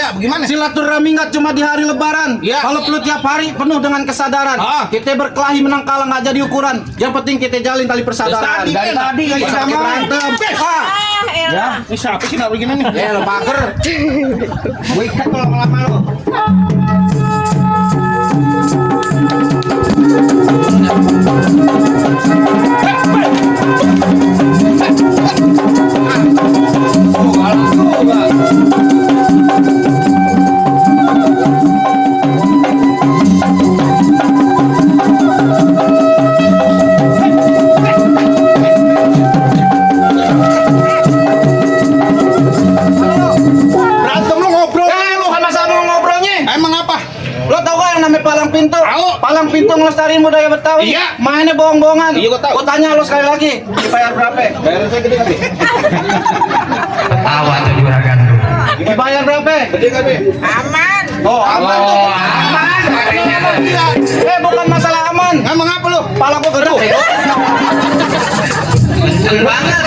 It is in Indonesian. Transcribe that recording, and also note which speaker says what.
Speaker 1: Ya, bagaimana?
Speaker 2: Silaturahmi nggak cuma di hari Lebaran.
Speaker 1: Ya.
Speaker 2: Kalau perlu tiap hari penuh dengan kesadaran. Kita berkelahi menang kalah nggak jadi ukuran. Yang penting kita jalin tali persaudaraan.
Speaker 1: Dari tadi
Speaker 2: nggak
Speaker 1: kita
Speaker 2: pakai berantem.
Speaker 1: Ya, ini siapa sih nak begini nih?
Speaker 2: Ya lo pager.
Speaker 1: Gue ikat lo lama-lama lo.
Speaker 2: Berantem lu ngobrol. Lu sama-sama ngobrolnya.
Speaker 1: Emang apa?
Speaker 2: Lo tau gak yang namanya palang pintu?
Speaker 1: Tahu.
Speaker 2: Palang pintu ngelestariin budaya Betawi.
Speaker 1: Iya.
Speaker 2: Mainnya bohong-bohongan.
Speaker 1: Iya, gua tahu.
Speaker 2: Gua tanya lo sekali lagi, dibayar berapa?
Speaker 1: Bayar saya gede kali.
Speaker 3: Ketawa tuh juragan tuh.
Speaker 2: Dibayar berapa?
Speaker 1: Gede kali.
Speaker 4: Aman.
Speaker 2: Oh, aman tuh. Aman. Bukan masalah aman.
Speaker 1: Emang apa lo?
Speaker 2: Pala gua gede.
Speaker 3: Betul banget.